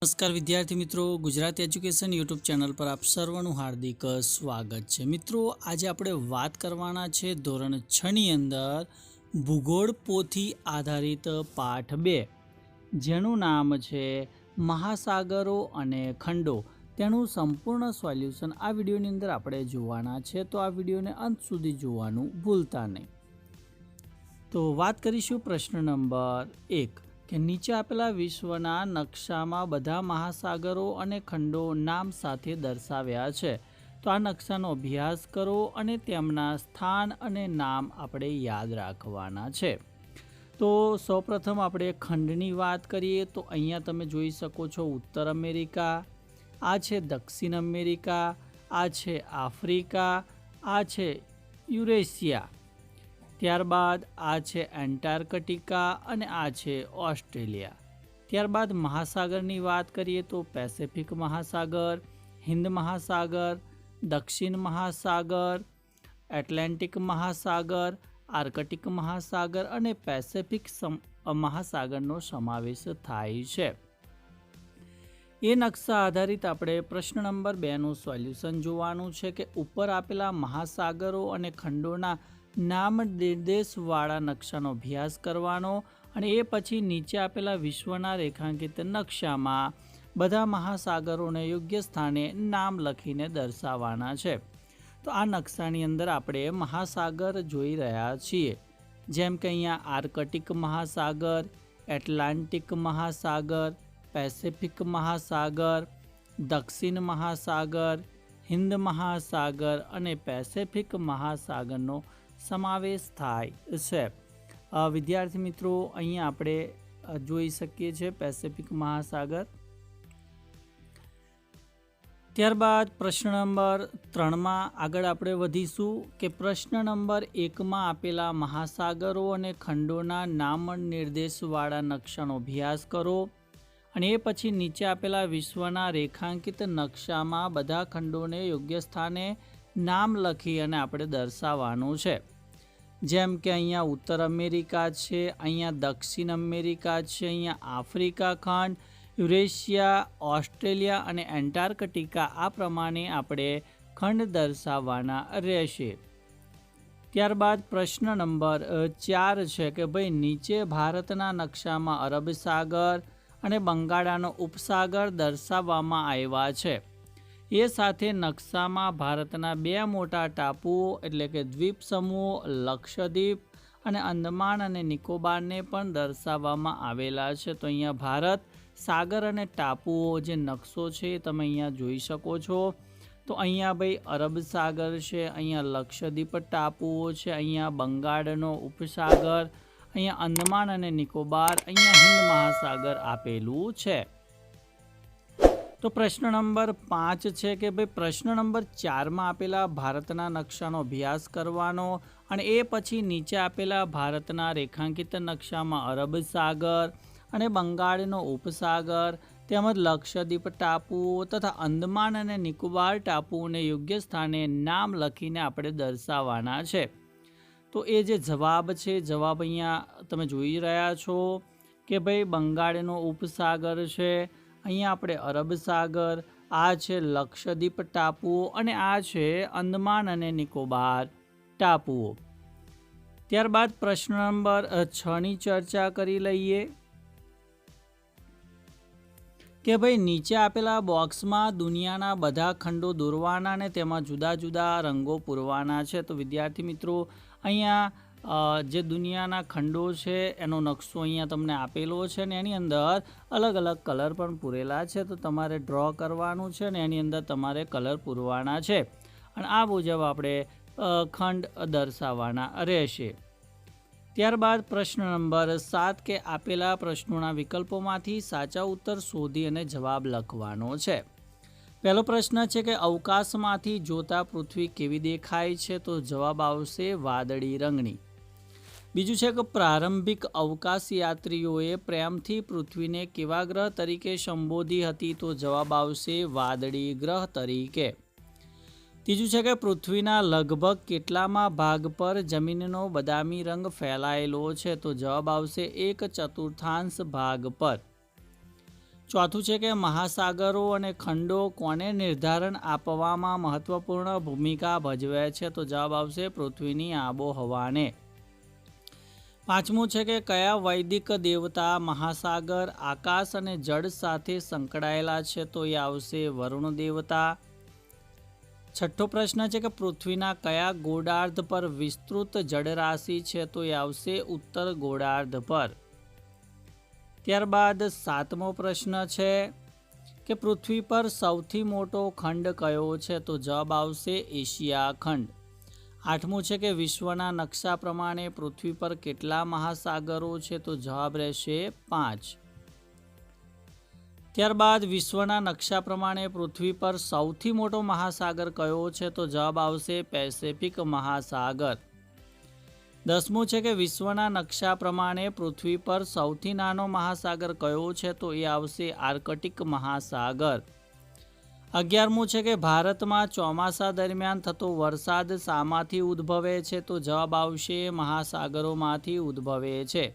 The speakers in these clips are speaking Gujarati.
નમસ્કાર વિદ્યાર્થી મિત્રો, ગુજરાતી એજ્યુકેશન યુટ્યુબ ચેનલ પર આપ સર્વનું હાર્દિક સ્વાગત છે। મિત્રો, આજે આપણે વાત કરવાના છે ધોરણ 6ની અંદર ભૂગોળ પોથી આધારિત પાઠ 2, જેનું નામ છે મહાસાગરો અને ખંડો। તેનું સંપૂર્ણ સોલ્યુશન આ વિડીયોની અંદર આપણે જોવાના છે, તો આ વિડીયોને અંત સુધી જોવાનું ભૂલતા નહીં। તો વાત કરીશું પ્રશ્ન નંબર 1 કે નીચે આપેલા વિશ્વના નકશામાં બધા મહાસાગરો અને ખંડો નામ સાથે દર્શાવ્યા છે, તો આ નકશાનો અભ્યાસ કરો અને તેમના સ્થાન અને નામ આપણે યાદ રાખવાના છે। તો સૌપ્રથમ આપણે ખંડની વાત કરીએ તો અહીંયા તમે જોઈ શકો છો ઉત્તર અમેરિકા, આ છે દક્ષિણ અમેરિકા, આ છે આફ્રિકા, આ છે યુરેશિયા, ત્યારબાદ આ છે એન્ટાર્કટિકા અને આ છે ઓસ્ટ્રેલિયા। ત્યારબાદ મહાસાગરની વાત કરીએ તો પેસિફિક મહાસાગર, હિન્દ મહાસાગર, દક્ષિણ મહાસાગર, એટલાન્ટિક મહાસાગર, આર્કટિક મહાસાગર અને પેસિફિક મહાસાગરનો સમાવેશ થાય છે। એ નકશા આધારિત આપણે પ્રશ્ન નંબર 2નું સોલ્યુશન જોવાનું છે કે ઉપર આપેલા મહાસાગરો અને ખંડોના નામ નિર્દેશવાળા નકશાનો અભ્યાસ કરવાનો અને એ પછી નીચે આપેલા વિશ્વના રેખાંકિત નકશામાં બધા મહાસાગરોને યોગ્ય સ્થાને નામ લખીને દર્શાવવાના છે। તો આ નકશાની અંદર આપણે મહાસાગર જોઈ રહ્યા છીએ, જેમ કે અહીંયા આર્કટિક મહાસાગર, એટલાન્ટિક મહાસાગર, પેસિફિક મહાસાગર, દક્ષિણ મહાસાગર, હિન્દ મહાસાગર અને પેસિફિક મહાસાગરનો સમાવેશ થાય છે। વિદ્યાર્થી મિત્રો, અહીંયા આપણે જોઈ શકીએ છીએ પેસિફિક મહાસાગર। ત્યારબાદ પ્રશ્ન નંબર 3માં આગળ આપણે વધીશું કે પ્રશ્ન નંબર 1માં આપેલા મહાસાગરો અને ખંડોના નામ નિર્દેશવાળા નકશાનો અભ્યાસ કરો અને એ પછી નીચે આપેલા વિશ્વના રેખાંકિત નકશામાં બધા ખંડોને યોગ્ય સ્થાને નામ લખી અને આપણે દર્શાવવાનું છે, જેમ કે અહીંયા ઉત્તર અમેરિકા છે, અહીંયા દક્ષિણ અમેરિકા છે, અહીંયા આફ્રિકા ખંડ, યુરેશિયા, ઓસ્ટ્રેલિયા અને એન્ટાર્કટિકા, આ પ્રમાણે આપણે ખંડ દર્શાવવાના રહેશે। ત્યારબાદ પ્રશ્ન નંબર 4 છે કે ભાઈ નીચે ભારતના નકશામાં અરબ સાગર અને બંગાળાનો ઉપસાગર દર્શાવવામાં આવ્યા છે, એ સાથે નકશામાં ભારતના 2 મોટા ટાપુઓ એટલે કે દ્વીપ સમૂહો લક્ષદ્વીપ અને અંદમાન અને નિકોબારને પણ દર્શાવવામાં આવેલા છે। તો અહીંયા ભારત સાગર અને ટાપુઓ જે નકશો છે તમે અહીંયા જોઈ શકો છો। તો અહીંયા ભાઈ અરબ સાગર છે, અહીંયા લક્ષદ્વીપ ટાપુઓ છે, અહીંયા બંગાળનો ઉપસાગર, અહીંયા અંદમાન અને નિકોબાર, અહીંયા હિન્દ મહાસાગર આપેલું છે। તો પ્રશ્ન નંબર 5 છે કે ભાઈ પ્રશ્ન નંબર 4માં આપેલા ભારતના નકશાનો અભ્યાસ કરવાનો અને એ પછી નીચે આપેલા ભારતના રેખાંકિત નકશામાં અરબ સાગર અને બંગાળનો ઉપસાગર તેમજ લક્ષદ્વીપ ટાપુઓ તથા અંદમાન અને નિકોબાર ટાપુઓને યોગ્ય સ્થાને નામ લખીને આપણે દર્શાવવાના છે। તો એ જે જવાબ છે, જવાબ અહીંયા તમે જોઈ રહ્યા છો કે ભાઈ બંગાળનો ઉપસાગર છે, અહીંયા આપણે અરબ સાગર, આ છે લક્ષદ્વીપ ટાપુઓ અને આ છે અંદમાન અને નિકોબાર ટાપુઓ। ત્યારબાદ પ્રશ્ન નંબર 6ની ચર્ચા કરી લઈએ કે ભાઈ નીચે આપેલા બોક્સમાં દુનિયાના બધા ખંડો દોરવાના અને તેમાં જુદા જુદા રંગો પૂરવાના છે। તો વિદ્યાર્થી મિત્રો, અહીંયા જે દુનિયાના ખંડો છે એનો નકશો અહીંયા તમને આપેલો છે અને એની અંદર અલગ અલગ કલર પણ પૂરેલા છે, તો તમારે ડ્રો કરવાનું છે અને એની અંદર તમારે કલર પૂરવાના છે અને આ મુજબ આપણે ખંડ દર્શાવવાના રહેશે। ત્યારબાદ પ્રશ્ન નંબર 7 કે આપેલા પ્રશ્નોના વિકલ્પોમાંથી સાચા ઉત્તર શોધી અને જવાબ લખવાનો છે। પહેલો પ્રશ્ન છે કે અવકાશમાંથી જોતા પૃથ્વી કેવી દેખાય છે, તો જવાબ આવશે વાદળી રંગની। બીજું છે કે પ્રારંભિક અવકાશ યાત્રીઓએ પ્રેમથી પૃથ્વીને કેવા ગ્રહ તરીકે સંબોધી હતી, તો જવાબ આવશે વાદળી ગ્રહ તરીકે। ત્રીજું છે કે પૃથ્વીના લગભગ કેટલામાં ભાગ પર જમીનનો બદામી રંગ ફેલાયેલો છે, તો જવાબ આવશે 1/4 ભાગ પર। ચોથું છે કે મહાસાગરો અને ખંડો કોને નિર્ધારણ આપવામાં મહત્વપૂર્ણ ભૂમિકા ભજવે છે? તો જવાબ આવશે પૃથ્વીની આબોહવાને. પાંચમું છે કે કયા વૈદિક દેવતા મહાસાગર, આકાશ અને જળ સાથે સંકળાયેલા છે? તો એ આવશે વરુણ દેવતા. છઠ્ઠો પ્રશ્ન છે કે પૃથ્વીના કયા ગોળાર્ધ પર વિસ્તૃત જળરાશિ છે? તો એ આવશે ઉત્તર ગોળાર્ધ પર. ત્યારબાદ સાતમો પ્રશ્ન છે કે પૃથ્વી પર સૌથી મોટો ખંડ કયો છે? તો જવાબ આવશે એશિયા ખંડ. આઠમું છે કે વિશ્વના નકશા પ્રમાણે પૃથ્વી પર કેટલા મહાસાગરો છે? તો જવાબ રહેશે 5. ત્યારબાદ વિશ્વના નકશા પ્રમાણે પૃથ્વી પર સૌથી મોટો મહાસાગર કયો છે? તો જવાબ આવશે પેસિફિક મહાસાગર. 10મું છે કે વિશ્વના નકશા પ્રમાણે પૃથ્વી પર સૌથી નાનો મહાસાગર કયો છે? તો એ આવશે આર્કટિક મહાસાગર. 11મું છે કે ભારતમાં ચોમાસા દરમિયાન થતો વરસાદ શામાંથી ઉદ્ભવે છે? તો જવાબ આવશે મહાસાગરોમાંથી ઉદ્ભવે છે.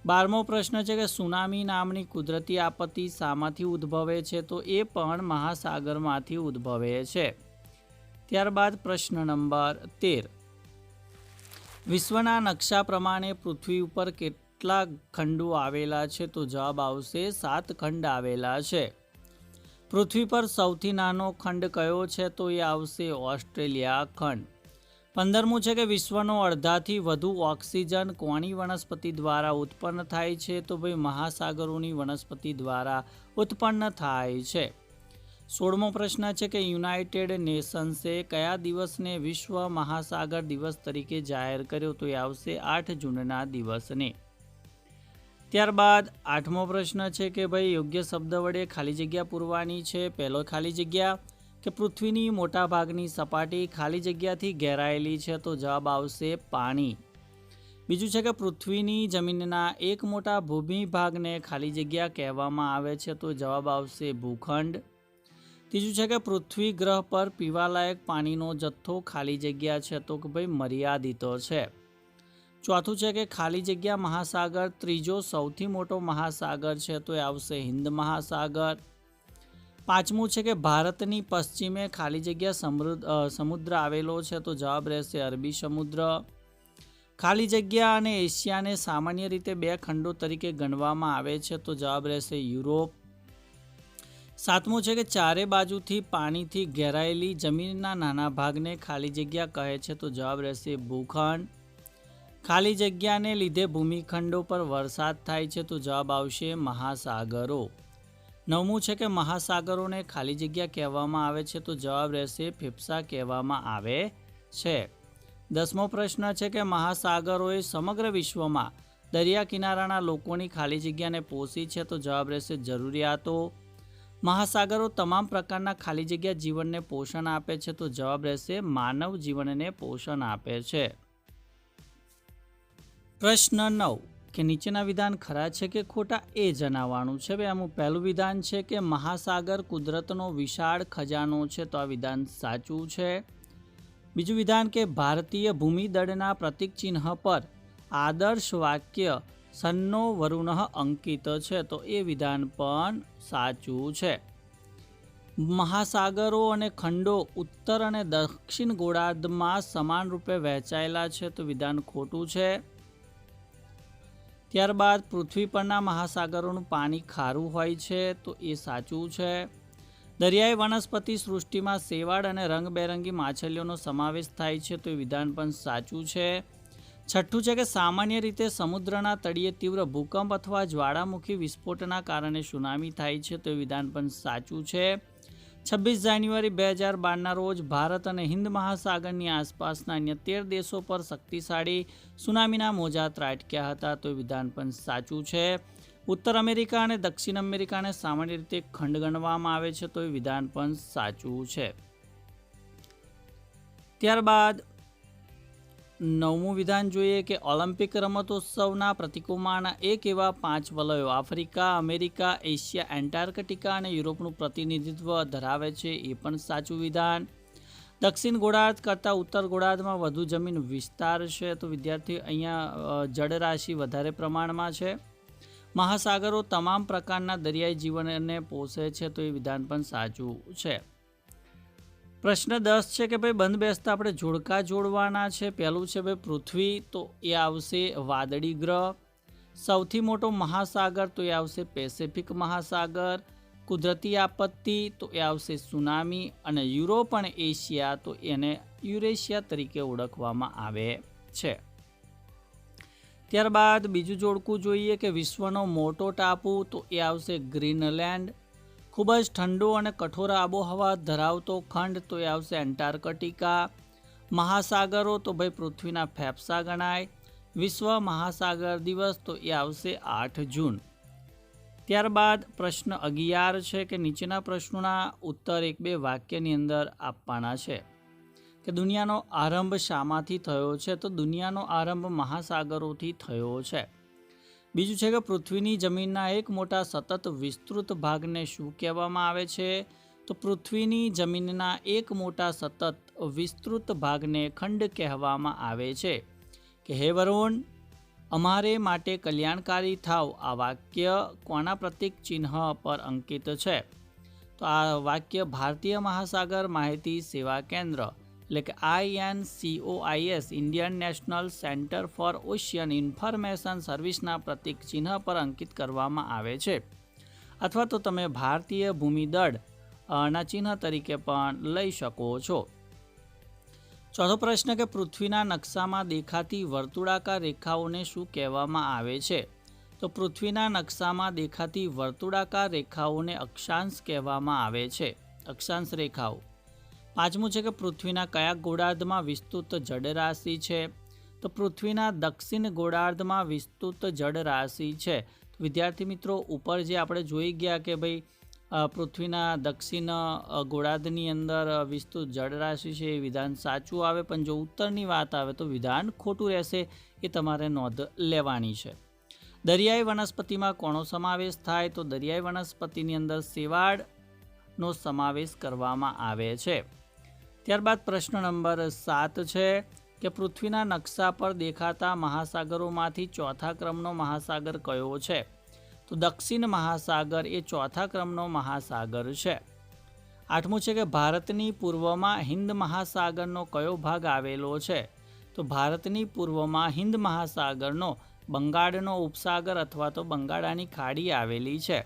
12મો પ્રશ્ન છે કે સુનામી નામની કુદરતી આપત્તિ શામાંથી ઉદ્ભવે છે? તો એ પણ મહાસાગરમાંથી ઉદ્ભવે છે. ત્યારબાદ પ્રશ્ન નંબર 13. વિશ્વના નકશા પ્રમાણે પૃથ્વી ઉપર કેટલા ખંડો આવેલા છે? તો જવાબ આવશે 7 ખંડ આવેલા છે. પૃથ્વી પર સૌથી નાનો ખંડ કયો છે? તો એ આવશે ઓસ્ટ્રેલિયા ખંડ. 15મું છે કે વિશ્વનો અડધાથી વધુ ઓક્સિજન કોની વનસ્પતિ દ્વારા ઉત્પન્ન થાય છે? તો ભાઈ મહાસાગરોની વનસ્પતિ દ્વારા ઉત્પન્ન થાય છે. 16મો પ્રશ્ન છે કે યુનાઇટેડ નેશન્સે કયા દિવસને વિશ્વ મહાસાગર દિવસ તરીકે જાહેર કર્યો? તો એ આવશે 8 જૂનના દિવસને. ત્યારબાદ 8મો પ્રશ્ન છે કે ભાઈ યોગ્ય શબ્દ વડે ખાલી જગ્યા પૂરવાની છે. પહેલો ખાલી જગ્યા કે પૃથ્વીની મોટા ભાગની સપાટી ખાલી જગ્યાથી ઘેરાયેલી છે? તો જવાબ આવશે પાણી. બીજું છે કે પૃથ્વીની જમીનના એક મોટા ભૂમિભાગને ખાલી જગ્યા કહેવામાં આવે છે? તો જવાબ આવશે ભૂખંડ. ત્રીજું છે કે પૃથ્વી ગ્રહ પર પીવાલાયક પાણીનો જથ્થો ખાલી જગ્યા છે? તો કે ભાઈ મર્યાદિત છે. ચોથું છે કે ખાલી જગ્યા મહાસાગર ત્રીજો સૌથી મોટો મહાસાગર છે? તો એ આવશે હિન્દ મહાસાગર. 5મું છે કે ભારતની પશ્ચિમે ખાલી જગ્યા સમુદ્ર આવેલો છે? તો જવાબ રહેશે અરબી સમુદ્ર. ખાલી જગ્યા અને એશિયાને સામાન્ય રીતે 2 ખંડો તરીકે ગણવામાં આવે છે? તો જવાબ રહેશે યુરોપ. 7મું છે કે ચારે બાજુથી પાણીથી ઘેરાયેલી જમીનના નાના ભાગને ખાલી જગ્યા કહે છે? તો જવાબ રહેશે ભૂખંડ. ખાલી જગ્યાને લીધે ભૂમિખંડો પર વરસાદ થાય છે? તો જવાબ આવશે મહાસાગરો. 9મું છે કે મહાસાગરોને ખાલી જગ્યા કહેવામાં આવે છે? તો જવાબ રહેશે ફેફસા કહેવામાં આવે છે. 10મો પ્રશ્ન છે કે મહાસાગરોએ સમગ્ર વિશ્વમાં દરિયા કિનારાના લોકોની ખાલી જગ્યાને પોષી છે? તો જવાબ રહેશે જરૂરિયાતો. મહાસાગરો તમામ પ્રકારના ખાલી જગ્યા જીવનને પોષણ આપે છે? તો જવાબ રહેશે માનવ જીવનને પોષણ આપે છે. પ્રશ્ન 9 કે નીચેના વિધાન ખરા છે કે ખોટા એ જણાવવાનું છે. ભાઈ આનું પહેલું વિધાન છે કે મહાસાગર કુદરતનો વિશાળ ખજાનો છે? તો આ વિધાન સાચું છે. બીજું વિધાન કે ભારતીય ભૂમિદળના પ્રતીક ચિહ્ન પર આદર્શ વાક્ય સન્નો વરુણ અંકિત છે? તો એ વિધાન પણ સાચું છે. મહાસાગરો અને ખંડો ઉત્તર અને દક્ષિણ ગોળાર્ધમાં સમાન રૂપે વહેંચાયેલા છે? તો વિધાન ખોટું છે. ત્યારબાદ પૃથ્વી પરના મહાસાગરોનું પાણી ખારું હોય છે? તો એ સાચું છે. દરિયાઈ વનસ્પતિ સૃષ્ટિમાં શેવાળ અને રંગબેરંગી માછલીઓનો સમાવેશ થાય છે? તો એ વિધાન પણ સાચું છે. છઠ્ઠું છે કે સામાન્ય રીતે સમુદ્રના તળિયે તીવ્ર ભૂકંપ અથવા જ્વાળામુખી વિસ્ફોટના કારણે સુનામી થાય છે? તો એ વિધાન પણ સાચું છે. 26 જાન્યુઆરી 2012ના રોજ ભારત અને હિન્દ મહાસાગરની આસપાસના અન્ય 13 દેશો પર શક્તિશાળી સુનામીના મોજા ત્રાટક્યા હતા? તો એ વિધાન પણ સાચું છે. ઉત્તર અમેરિકા અને દક્ષિણ અમેરિકાને સામાન્ય રીતે ખંડ ગણવામાં આવે છે? તો એ વિધાન પણ સાચું છે. ત્યારબાદ 9મું વિધાન જોઈએ કે ઓલિમ્પિક રમતોત્સવના પ્રતીકોમાંના એક એવા 5 વલયો આફ્રિકા, અમેરિકા, એશિયા, એન્ટાર્કટિકા અને યુરોપનું પ્રતિનિધિત્વ ધરાવે છે? એ પણ સાચું વિધાન. દક્ષિણ ગોળાર્ધ કરતાં ઉત્તર ગોળાર્ધમાં વધુ જમીન વિસ્તાર છે? તો વિદ્યાર્થી અહીંયા જળરાશિ વધારે પ્રમાણમાં છે. મહાસાગરો તમામ પ્રકારના દરિયાઈ જીવનને પોષે છે, તો એ વિધાન પણ સાચું છે. પ્રશ્ન 10 છે કે ભાઈ બંધ બેસતા આપણે જોડકા જોડવાના છે. પહેલું છે ભાઈ પૃથ્વી, તો એ આવશે વાદળી ગ્રહ. સૌથી મોટો મહાસાગર, તો એ આવશે પેસિફિક મહાસાગર. કુદરતી આપત્તિ, તો એ આવશે સુનામી. અને યુરોપ અને એશિયા, તો એને યુરેશિયા તરીકે ઓળખવામાં આવે છે. ત્યારબાદ બીજું જોડકું જોઈએ કે વિશ્વનો મોટો ટાપુ, તો એ આવશે ગ્રીનલેન્ડ. ખૂબ જ ઠંડો અને કઠોર આબોહવા ધરાવતો ખંડ, તો એ આવશે એન્ટાર્કટિકા. મહાસાગરો, તો ભાઈ પૃથ્વીના ફેફસા ગણાય. વિશ્વ મહાસાગર દિવસ, તો એ આવશે 8 જૂન. ત્યારબાદ પ્રશ્ન 11 છે કે નીચેના પ્રશ્નોના ઉત્તર 1-2 વાક્યની અંદર આપવાના છે. કે દુનિયાનો આરંભ શામાંથી થયો છે? તો દુનિયાનો આરંભ મહાસાગરોથી થયો છે. બીજું છે કે પૃથ્વીની જમીનના એક મોટા સતત વિસ્તૃત ભાગને શું કહેવામાં આવે છે? તો પૃથ્વીની જમીનના એક મોટા સતત વિસ્તૃત ભાગને ખંડ કહેવામાં આવે છે. કે હે વરુણ, અમારે માટે કલ્યાણકારી થાવ, આ વાક્ય કોના પ્રતીક ચિહ્ન પર અંકિત છે? તો આ વાક્ય ભારતીય મહાસાગર માહિતી સેવા કેન્દ્ર એટલે કે INCOIS Indian national centre for ocean information સર્વિસના પ્રતીક ચિહ્ન પર અંકિત કરવામાં આવે છે. અથવા તો તમે ભારતીય ભૂમિદળ ના ચિહ્ન તરીકે પણ લઈ શકો છો. ચોથો પ્રશ્ન કે પૃથ્વીના નકશામાં દેખાતી વર્તુળાકાર રેખાઓને શું કહેવામાં આવે છે? તો પૃથ્વીના નકશામાં દેખાતી વર્તુળાકાર રેખાઓને અક્ષાંશ કહેવામાં આવે છે. અક્ષાંશ રેખાઓ. પાંચમું છે કે પૃથ્વીના કયા ગોળાર્ધમાં વિસ્તૃત જળરાશિ છે? તો પૃથ્વીના દક્ષિણ ગોળાર્ધમાં વિસ્તૃત જળરાશિ છે. વિદ્યાર્થી મિત્રો, ઉપર જે આપણે જોઈ ગયા કે ભાઈ પૃથ્વીના દક્ષિણ ગોળાર્ધની અંદર વિસ્તૃત જળરાશિ છે, એ વિધાન સાચું આવે. પણ જો ઉત્તરની વાત આવે તો વિધાન ખોટું રહેશે, એ તમારે નોંધ લેવાની છે. દરિયાઈ વનસ્પતિમાં કોનો સમાવેશ થાય? તો દરિયાઈ વનસ્પતિની અંદર શેવાળનો સમાવેશ કરવામાં આવે છે. ત્યારબાદ પ્રશ્ન નંબર 7 છે કે પૃથ્વીના નકશા પર દેખાતા મહાસાગરોમાંથી ચોથા ક્રમનો મહાસાગર કયો છે? તો દક્ષિણ મહાસાગર એ ચોથા ક્રમનો મહાસાગર છે. આઠમું છે કે ભારતની પૂર્વમાં હિન્દ મહાસાગરનો કયો ભાગ આવેલો છે? તો ભારતની પૂર્વમાં હિન્દ મહાસાગરનો બંગાળનો ઉપસાગર અથવા તો બંગાળાની ખાડી આવેલી છે.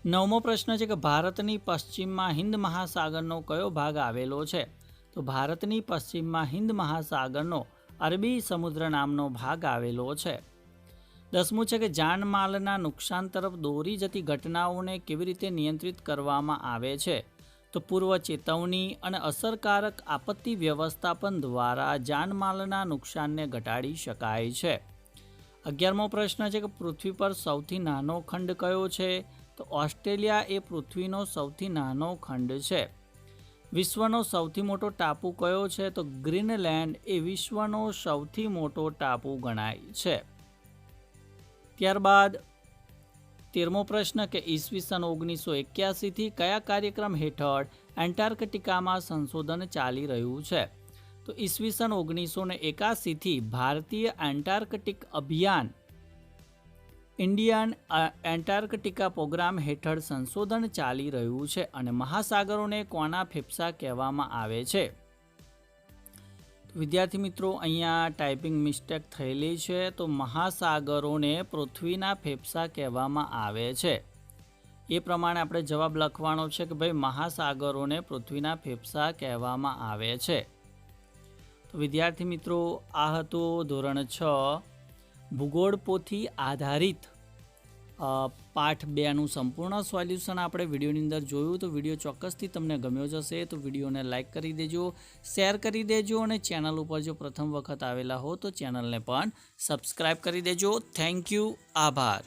નવમો પ્રશ્ન છે કે ભારતની પશ્ચિમમાં હિન્દ મહાસાગરનો કયો ભાગ આવેલો છે? તો ભારતની પશ્ચિમમાં હિન્દ મહાસાગરનો અરબી સમુદ્ર નામનો ભાગ આવેલો છે. 10મું છે કે જાનમાલના નુકસાન તરફ દોરી જતી ઘટનાઓને કેવી રીતે નિયંત્રિત કરવામાં આવે છે? તો પૂર્વ ચેતવણી અને અસરકારક આપત્તિ વ્યવસ્થાપન દ્વારા જાનમાલના નુકસાનને ઘટાડી શકાય છે. 11મો પ્રશ્ન છે કે પૃથ્વી પર સૌથી નાનો ખંડ કયો છે? તો ઓસ્ટ્રેલિયા એ પૃથ્વીનો સૌથી નાનો ખંડ છે. વિશ્વનો સૌથી મોટો ટાપુ કયો છે? તો ગ્રીનલેન્ડ એ વિશ્વનો સૌથી મોટો ટાપુ ગણાય છે. ત્યારબાદ 13મો પ્રશ્ન કે ઈસવીસન 1981 થી કયા કાર્યક્રમ હેઠળ એન્ટાર્કટિકામાં સંશોધન ચાલી રહ્યું છે? તો ઈસવીસન 1981 થી ભારતીય એન્ટાર્કટિક અભિયાન ઇન્ડિયન એન્ટાર્કટિકા પ્રોગ્રામ હેઠળ સંશોધન ચાલી રહ્યું છે. અને મહાસાગરોને કોના ફેફસા કહેવામાં આવે છે? વિદ્યાર્થી મિત્રો, અહીંયા ટાઈપિંગ મિસ્ટેક થયેલી છે. તો મહાસાગરોને પૃથ્વીના ફેફસા કહેવામાં આવે છે. એ પ્રમાણે આપણે જવાબ લખવાનો છે કે ભાઈ મહાસાગરોને પૃથ્વીના ફેફસા કહેવામાં આવે છે. તો વિદ્યાર્થી મિત્રો, આ હતું ધોરણ 6 ભૂગોળ પોથી આધારિત પાઠ 2નું સંપૂર્ણ સોલ્યુશન આપણે વિડીયોની અંદર જોયું. તો વિડીયો ચોક્કસથી તમને ગમ્યો જ હશે. તો વિડીયોને લાઇક કરી દેજો, શેર કરી દેજો અને ચેનલ ઉપર જો પ્રથમ વખત આવેલા હો તો ચેનલને પણ સબસ્ક્રાઈબ કરી દેજો. Thank you. આભાર.